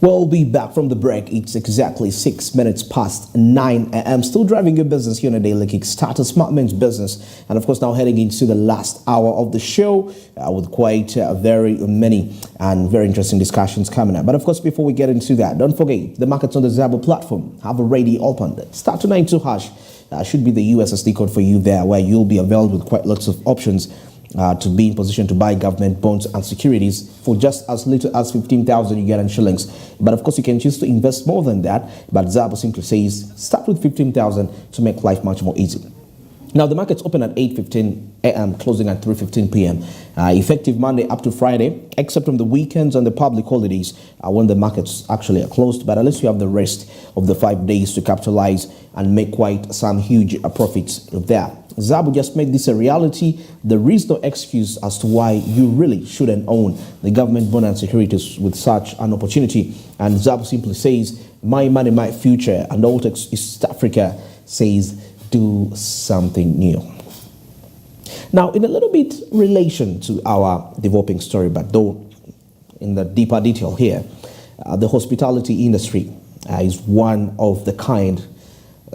We'll be back from the break. It's exactly 6 minutes past 9 a.m. Still driving your business here on a daily kick. Start a SmartMen's business. And of course, now heading into the last hour of the show with quite very many and very interesting discussions coming up. But of course, before we get into that, don't forget the markets on the Zabo platform have already opened. Star292# should be the USSD code for you there, where you'll be availed with quite lots of options to be in position to buy government bonds and securities for just as little as 15,000 you get in shillings. But of course, you can choose to invest more than that. But Zabo simply says start with 15,000 to make life much more easy. Now, the markets open at 8:15 a.m., closing at 3:15 p.m. Effective Monday up to Friday, except on the weekends and the public holidays when the markets actually are closed. But at least you have the rest of the 5 days to capitalize and make quite some huge profits there. Zabo just made this a reality. There is no excuse as to why you really shouldn't own the government bond and securities with such an opportunity. And Zabo simply says, my money, my future. And Altex East Africa says, do something new. Now, in a little bit relation to our developing story, but though in the deeper detail here, the hospitality industry is one of the kind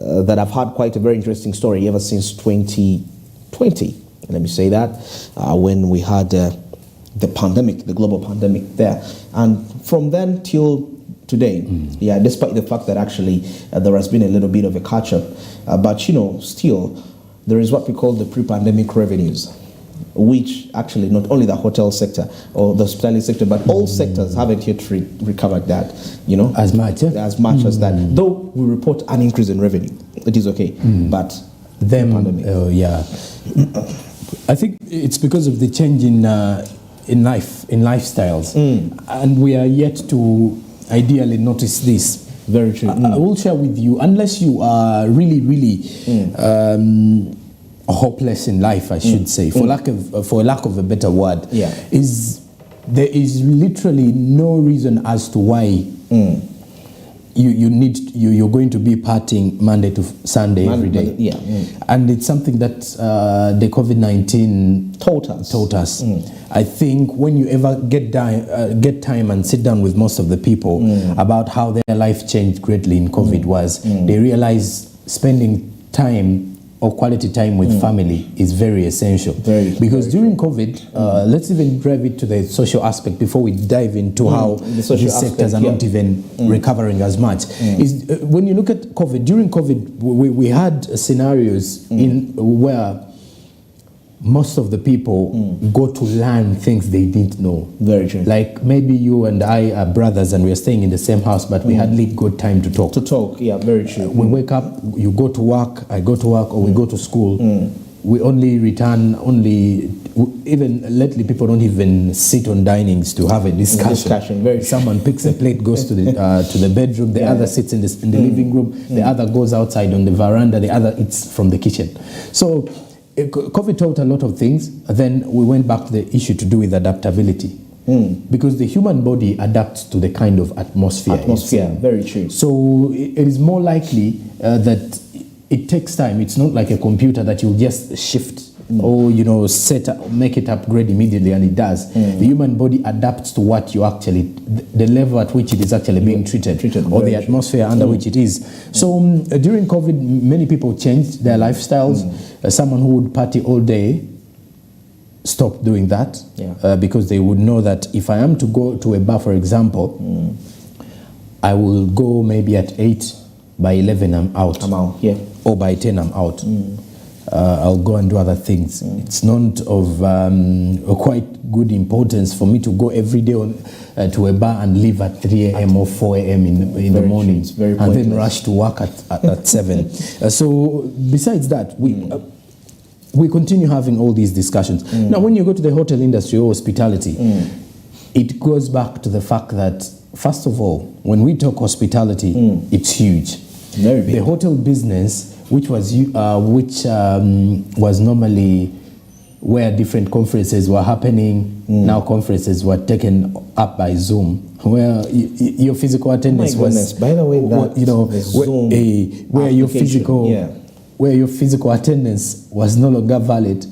that I've had quite a very interesting story ever since 2020. Let me say that, when we had the pandemic, the global pandemic there. And from then till today, despite the fact that actually there has been a little bit of a catch-up, but still there is what we call the pre-pandemic revenues, which actually not only the hotel sector or the hospitality sector, but all sectors haven't yet recovered that, as much as that. Though we report an increase in revenue, it is okay, but them, I think it's because of the change in lifestyles, and we are yet to ideally notice this. Very true. I will share with you, unless you are really hopeless in life, I should say, for lack of a better word, there is literally no reason as to why you're going to be partying Monday to Sunday every day. And it's something that the COVID-19 taught us. I think when you ever get time and sit down with most of the people about how their life changed greatly in COVID was they realize spending time or quality time with family is very essential. Because during COVID, let's even drive it to the social aspect before we dive into how these sectors are not even recovering as much. When you look at COVID, during COVID, we had scenarios in where most of the people go to learn things they didn't know. Very true. Like maybe you and I are brothers and we're staying in the same house, but we hardly got time to talk. Very true. We wake up, you go to work, I go to work, or we go to school. We only return, even lately people don't even sit on dinings to have a discussion. Someone picks a plate, goes to the bedroom, the other sits in the living room, the other goes outside on the veranda, the other eats from the kitchen. So COVID taught a lot of things. Then we went back to the issue to do with adaptability. Because the human body adapts to the kind of atmosphere. Very true. So it is more likely that it takes time. It's not like a computer that you just shift or make it upgrade immediately, and it does. The human body adapts to what you actually, the level at which it is actually being treated or the atmosphere under which it is. So during COVID, many people changed their lifestyles. Someone who would party all day stopped doing that because they would know that if I am to go to a bar, for example, I will go maybe at 8, by 11 I'm out. Or by 10 I'm out. I'll go and do other things. It's not of quite good importance for me to go every day to a bar and leave at 3 a.m. or 4 a.m. in the morning and then rush to work at 7. So besides that, we continue having all these discussions. Now, when you go to the hotel industry or hospitality, it goes back to the fact that, first of all, when we talk hospitality, it's huge. Very big. The hotel business, which was normally where different conferences were happening, now conferences were taken up by Zoom, where your physical attendance was. By the way, where your physical attendance was no longer valid.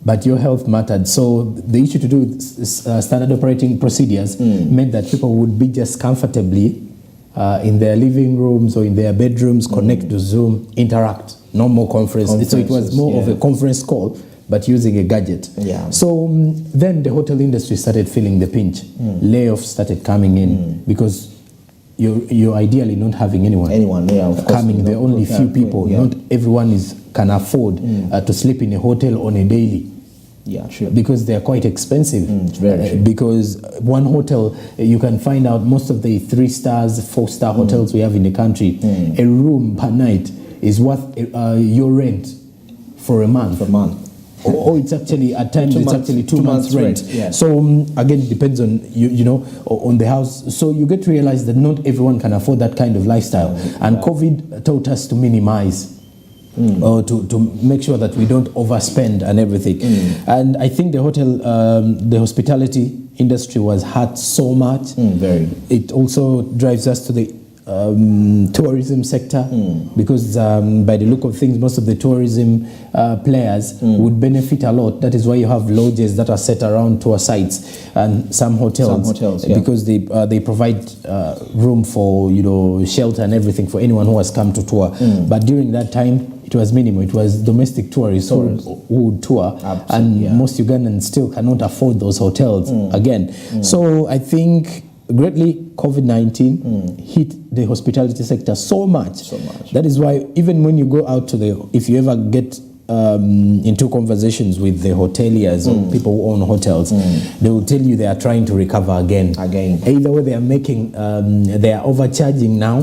but your health mattered. So the issue to do with standard operating procedures meant that people would be just comfortably in their living rooms or in their bedrooms, connect to Zoom, interact, no more conference. So it was more of a conference call, but using a gadget. Yeah. So then the hotel industry started feeling the pinch. Layoffs started coming in because you're ideally not having anyone of course, coming. There are only few people. Not everyone can afford to sleep in a hotel on a daily. Yeah, true. Because they are quite expensive. It's very true. Because one hotel, you can find out most of the 3-star, 4-star hotels we have in the country, a room per night is worth your rent for a month. Or it's actually, at times, it's actually 2 months rent. Yeah. So again, it depends on, on the house. So you get to realize that not everyone can afford that kind of lifestyle. And COVID taught us to minimize. Or to make sure that we don't overspend and everything. And I think the hospitality industry was hurt so much. Very. It also drives us to the tourism sector because by the look of things, most of the tourism players would benefit a lot. That is why you have lodges that are set around tour sites and some hotels because they provide room for shelter and everything for anyone who has come to tour. But during that time, it was minimal. It was domestic tourists who would tour, and most Ugandans still cannot afford those hotels again. So I think greatly COVID-19 hit the hospitality sector so much. That is why even when you go out to if you ever get into conversations with the hoteliers or people who own hotels, they will tell you they are trying to recover again. Either way, they are making, they are overcharging now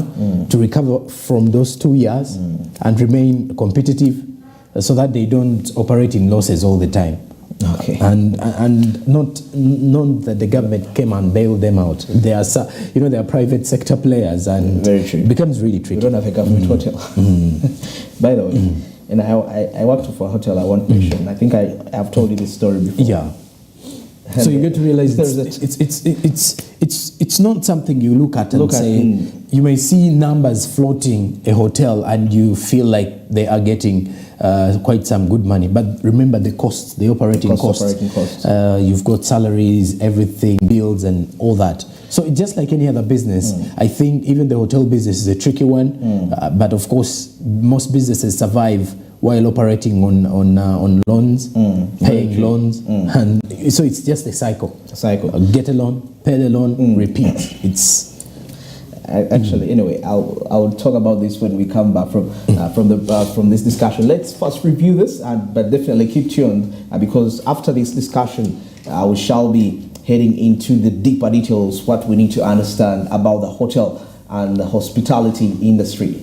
to recover from those 2 years and remain competitive so that they don't operate in losses all the time. And not that the government came and bailed them out. They are, they are private sector players, and very true. It becomes really tricky. We don't have a government hotel. By the way, and I worked for a hotel at one point, and I think I've told you this story before. Yeah. So you get to realize it's not something you look at and say. You may see numbers floating a hotel and you feel like they are getting quite some good money, but remember the costs, the operating costs. You've got salaries, everything, bills, and all that. So it's just like any other business. I think even the hotel business is a tricky one, but of course most businesses survive while operating on loans, paying loans, and so it's just a cycle. Get a loan, pay the loan, repeat. It's actually anyway. I'll talk about this when we come back from this discussion. Let's first review this, but definitely keep tuned because after this discussion, we shall be heading into the deeper details, what we need to understand about the hotel and the hospitality industry.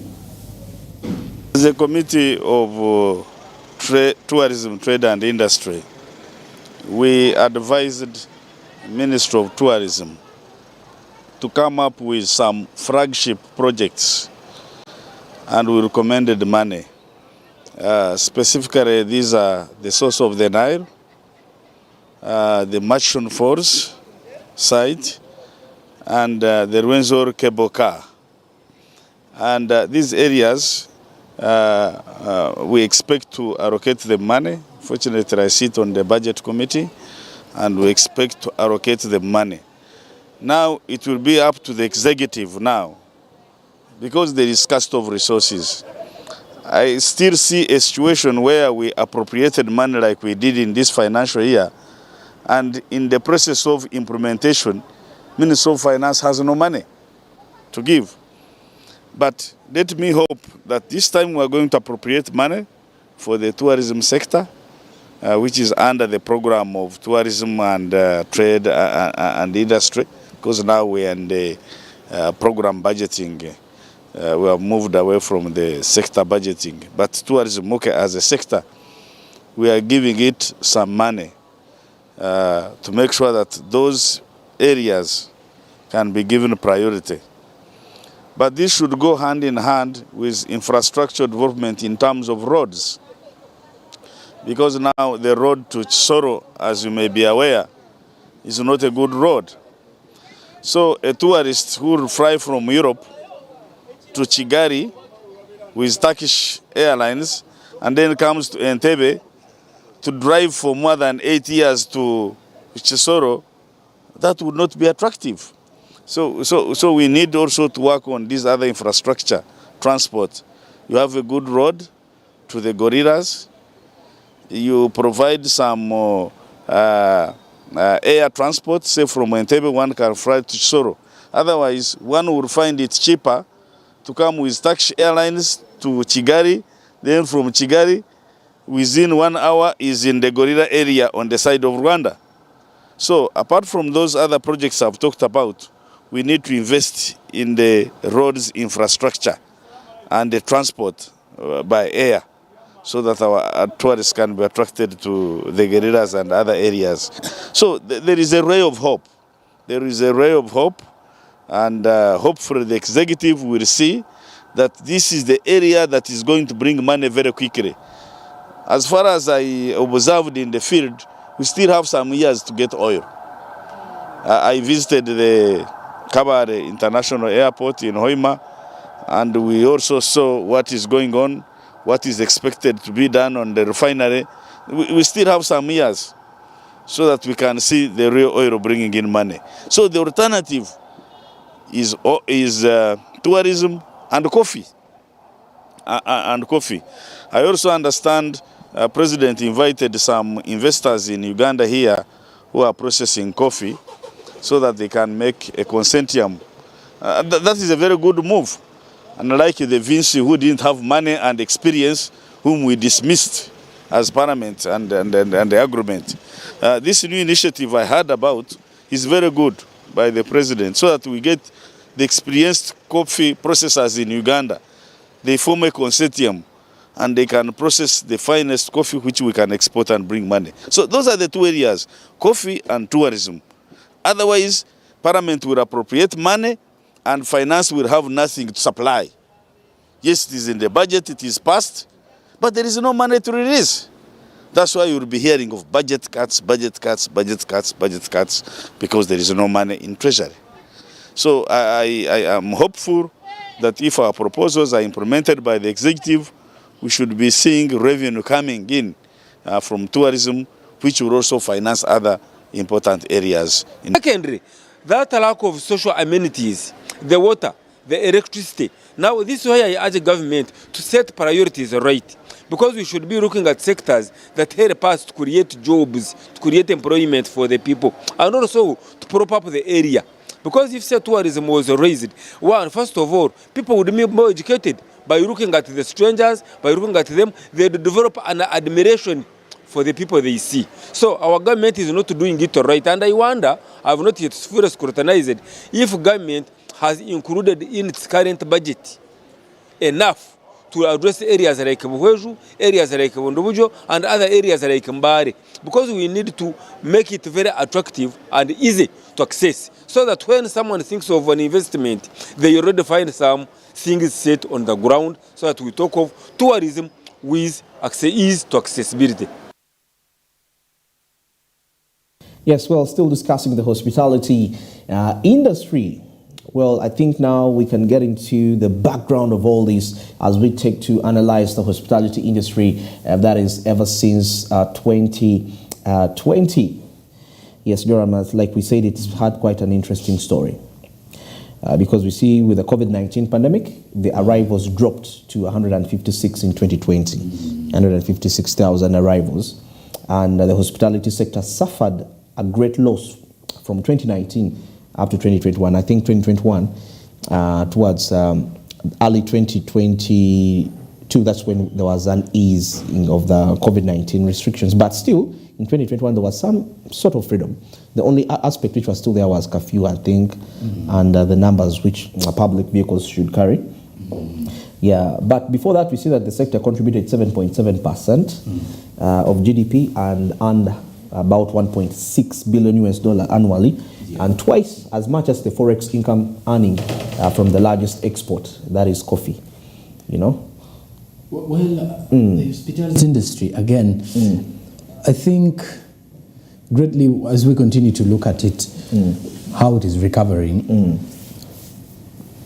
The Committee of Tourism, Trade and Industry, we advised Ministry of Tourism to come up with some flagship projects, and we recommended money. Specifically, these are the Source of the Nile, the Machon Falls site, and the Rwenzori cable car. And these areas, we expect to allocate the money. Fortunately, I sit on the budget committee, and we expect to allocate the money. Now, it will be up to the executive now, because there is scarcity of resources. I still see a situation where we appropriated money like we did in this financial year, and in the process of implementation, Ministry of Finance has no money to give. But let me hope that this time we are going to appropriate money for the tourism sector, which is under the program of tourism and trade and industry, because now we are in the program budgeting. We have moved away from the sector budgeting. But tourism, as a sector, we are giving it some money to make sure that those areas can be given priority. But this should go hand in hand with infrastructure development in terms of roads. Because now the road to Chisoro, as you may be aware, is not a good road. So a tourist who will fly from Europe to Chigari with Turkish Airlines and then comes to Entebbe to drive for more than 8 years to Chisoro, that would not be attractive. So we need also to work on this other infrastructure, transport. You have a good road to the gorillas. You provide some air transport, say from Entebbe one can fly to Chisoro. Otherwise, one would find it cheaper to come with Turkish Airlines to Chigari, then from Chigari, within 1 hour is in the gorilla area on the side of Rwanda. So apart from those other projects I've talked about, we need to invest in the roads infrastructure and the transport by air so that our tourists can be attracted to the gorillas and other areas. So there is a ray of hope. There is a ray of hope, and hopefully the executive will see that this is the area that is going to bring money very quickly. As far as I observed in the field, we still have some years to get oil. I visited the Kabare International Airport in Hoima, and we also saw what is going on, what is expected to be done on the refinery. We still have some years so that we can see the real oil bringing in money. So the alternative is tourism and coffee. I also understand President invited some investors in Uganda here who are processing coffee so that they can make a consortium. That is a very good move. Unlike the Vinci who didn't have money and experience, whom we dismissed as Parliament and the agreement. This new initiative I heard about is very good by the President, so that we get the experienced coffee processors in Uganda. They form a consortium and they can process the finest coffee which we can export and bring money. So those are the two areas, coffee and tourism. Otherwise, Parliament will appropriate money and finance will have nothing to supply. Yes, it is in the budget, it is passed, but there is no money to release. That's why you'll be hearing of budget cuts, because there is no money in treasury. So I am hopeful that if our proposals are implemented by the executive, we should be seeing revenue coming in from tourism, which will also finance other important areas. Secondly, that lack of social amenities, the water, the electricity. Now, this is why I urge the government to set priorities right, because we should be looking at sectors that help us to create jobs, to create employment for the people, and also to prop up the area. Because if say tourism was raised, one, first of all, people would be more educated by looking at the strangers, by looking at them, they develop an admiration for the people they see. So our government is not doing it right, and I wonder, I have not yet fully scrutinized if government has included in its current budget enough to address areas like Buhweju, areas like Bundubujo, and other areas like Mbare, because we need to make it very attractive and easy to access, so that when someone thinks of an investment, they already find some things set on the ground, so that we talk of tourism with ease to accessibility. Yes, well, still discussing the hospitality industry. Well, I think now we can get into the background of all this as we take to analyze the hospitality industry that is ever since 2020. Yes, Joram, like we said, it's had quite an interesting story because we see with the COVID-19 pandemic, the arrivals dropped to 156 in 2020, 156,000 arrivals, and the hospitality sector suffered a great loss from 2019 up to 2021. I think 2021 towards early 2022, that's when there was an easing of the COVID-19 restrictions. But still, in 2021, there was some sort of freedom. The only aspect which was still there was curfew, I think, and the numbers which public vehicles should carry. Yeah, but before that, we see that the sector contributed 7.7% of GDP and earned about $1.6 billion annually, and twice as much as the forex income earning from the largest export, that is coffee, you know. Well, the hospitality industry, again, I think greatly as we continue to look at it, how it is recovering,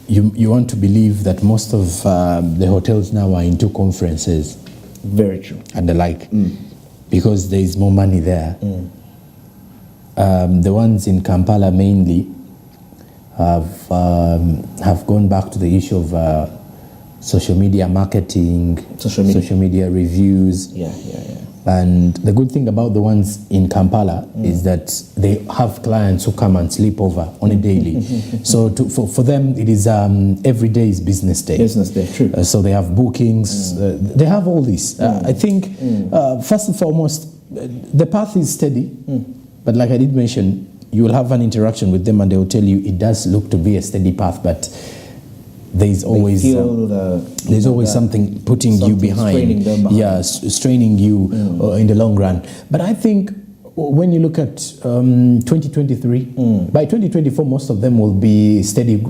you want to believe that most of the hotels now are into conferences. Very true. And the like. because there is more money there. The ones in Kampala mainly have gone back to the issue of social media marketing, social media reviews. And the good thing about the ones in Kampala is that they have clients who come and sleep over on a daily. So for them, it is every day is business day. Business day, true. So they have bookings. They have all this. I think, first and foremost, the path is steady. But like I did mention, you will have an interaction with them and they will tell you it does look to be a steady path, but there's always something putting you behind. Straining them behind. Yeah, straining you in the long run. But I think when you look at 2023, by 2024, most of them will be steady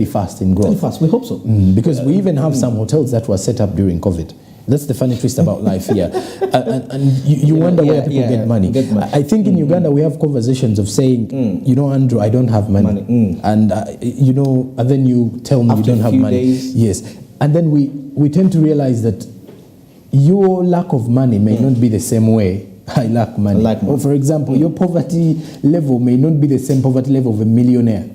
fast in growth. Steady fast, we hope so. Because we even have some hotels that were set up during COVID. That's the funny twist about life here. And you wonder where people get money. I think in Uganda we have conversations of saying, you know, Andrew, I don't have money. And, you know, and then you tell me After you don't have money. days. Yes. And then we tend to realize that your lack of money may not be the same way I lack money. Or for example, your poverty level may not be the same poverty level of a millionaire.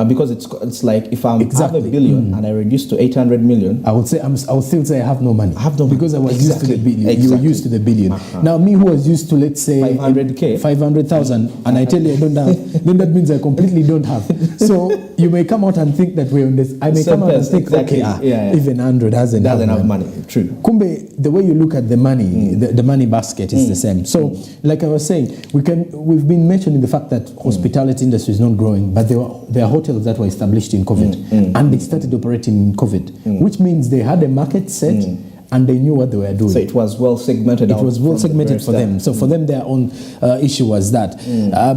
Because it's like if I have a billion and I reduce to 800 million, I would still say I have no money. I have no money. Because I was used to the billion. You were used to the billion. Now me who was used to, let's say 500K, 500,000, and I tell you I don't have, then that means I completely don't have. So you may come out and think that we're on this. I may come out and think, okay, even Andrew doesn't have money. True. Kumbe, the way you look at the money, the money basket is the same. So, like I was saying, we've been mentioning the fact that hospitality industry is not growing, but there are hotels that were established in COVID and they started operating in COVID, which means they had a market set and they knew what they were doing. So it was well segmented. It was well segmented for them. So for them, their own issue was that.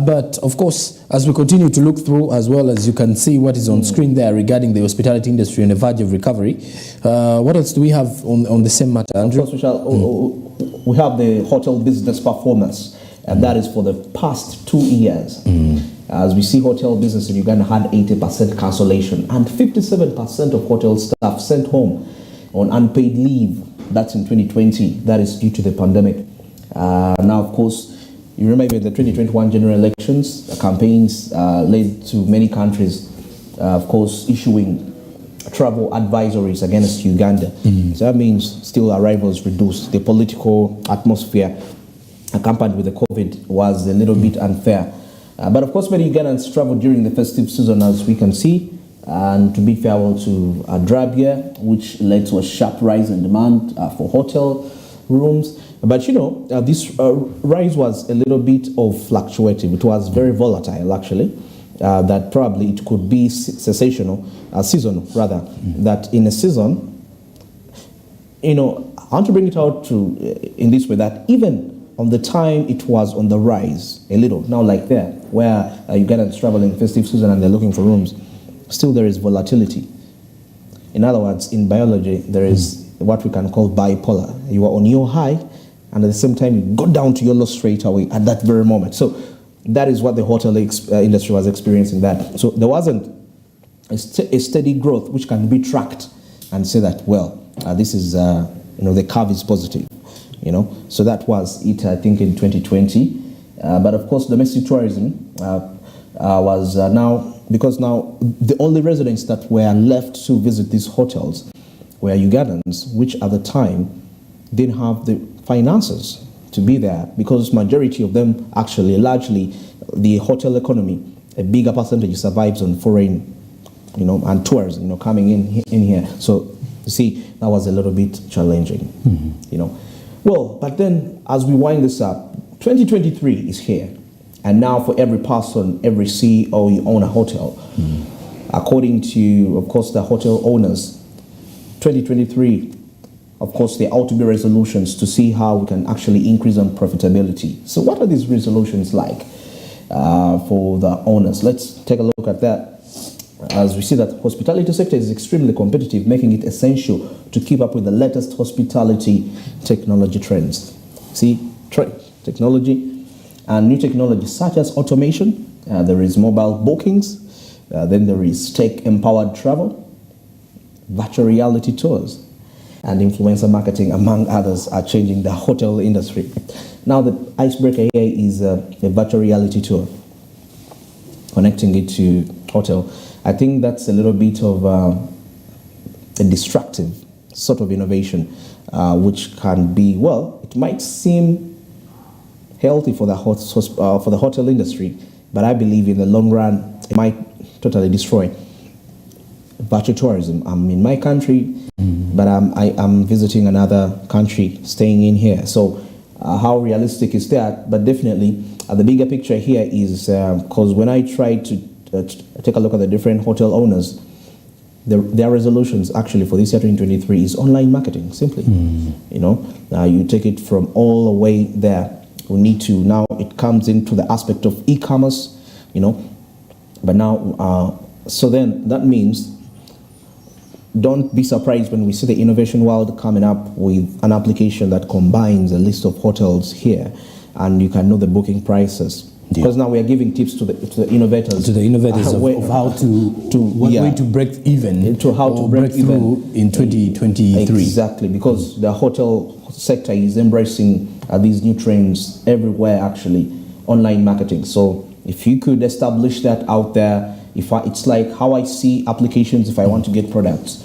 But of course, as we continue to look through, as well as you can see what is on screen there regarding the hospitality industry on the verge of recovery, what else do we have on the same matter, Andrew? Of course, we have the hotel business performance, and that is for the past 2 years. As we see, hotel business in Uganda had 80% cancellation and 57% of hotel staff sent home on unpaid leave. That's in 2020. That is due to the pandemic. Now, of course, you remember the 2021 general elections, campaigns led to many countries, of course, issuing travel advisories against Uganda. So that means still arrivals reduced. The political atmosphere accompanied with the COVID was a little bit unfair. But of course, many Ugandans travel during the festive season, as we can see, and to bid farewell to a dry year, which led to a sharp rise in demand for hotel rooms. But you know, this rise was a little bit of fluctuative. It was very volatile, actually. That probably it could be seasonal, that in a season, you know, I want to bring it out in this way, that even on the time it was on the rise a little, now like there, where Ugandans travel in festive season and they're looking for rooms, still there is volatility. In other words, in biology, there is what we can call bipolar. You are on your high, and at the same time, you go down to your low straight away at that very moment. So that is what the hotel industry was experiencing that. So there wasn't a steady growth which can be tracked and say that, well, this is, the curve is positive. So that was it, I think, in 2020. But of course, domestic tourism was now, because now the only residents that were left to visit these hotels were Ugandans, which at the time didn't have the finances to be there, because majority of them actually, largely, the hotel economy, a bigger percentage survives on foreign, and tours, coming in here. So you see, that was a little bit challenging, Well, but then as we wind this up, 2023 is here. And now for every person, every CEO, you own a hotel. According to, of course, the hotel owners, 2023, of course, there ought to be resolutions to see how we can actually increase on profitability. So what are these resolutions like for the owners? Let's take a look at that. As we see that the hospitality sector is extremely competitive, making it essential to keep up with the latest hospitality technology trends. See, technology and new technology such as automation, there is mobile bookings, then there is tech-empowered travel, virtual reality tours, and influencer marketing, among others, are changing the hotel industry. Now the icebreaker here is a virtual reality tour, connecting it to hotel. I think that's a little bit of a destructive sort of innovation, which can be, well, it might seem healthy for the hotel industry, but I believe in the long run it might totally destroy virtual tourism. I'm in my country, but I'm visiting another country, staying in here. So how realistic is that? But definitely, the bigger picture here is because when I try to take a look at the different hotel owners, their resolutions actually for this year 2023 is online marketing, simply. You know, you take it from all the way there. We need to, now it comes into the aspect of e-commerce, you know, but now, so then that means don't be surprised when we see the innovation world coming up with an application that combines a list of hotels here, and you can know the booking prices. Because now we are giving tips to the innovators. To the innovators of how what way to break even. To how to break through in 2023. Exactly, because the hotel sector is embracing these new trends everywhere, actually, online marketing. So if you could establish that out there, it's like how I see applications if I want to get products.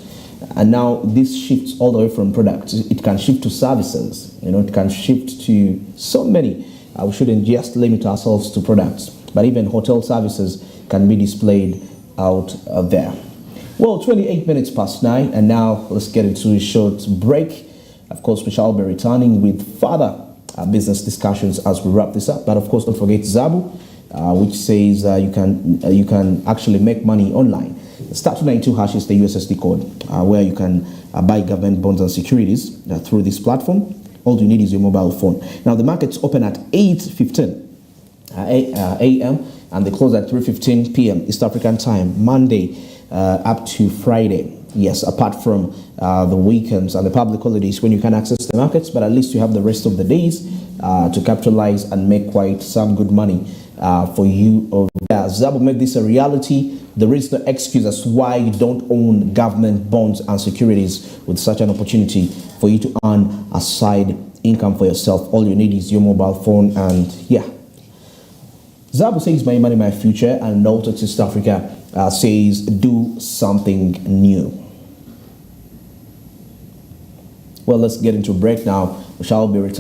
And now this shifts all the way from products. It can shift to services. You know, it can shift to so many. We shouldn't just limit ourselves to products, but even hotel services can be displayed out there. Well, 28 minutes past 9, and now let's get into a short break. Of course, we shall be returning with further business discussions as we wrap this up. But of course, don't forget Zabu, which says you can actually make money online. Start292 hash is the USSD code where you can buy government bonds and securities through this platform. All you need is your mobile phone. Now the markets open at 8:15 a.m. and they close at 3:15 p.m. East African time, Monday up to Friday. Yes, apart from the weekends and the public holidays when you can access the markets, but at least you have the rest of the days to capitalize and make quite some good money for you over there. Zabu made this a reality. There is no excuse as why you don't own government bonds and securities with such an opportunity for you to earn a side income for yourself. All you need is your mobile phone, and yeah. Zabu says my money, my future, and North East Africa says do something new. Well, let's get into a break now. We shall be returning.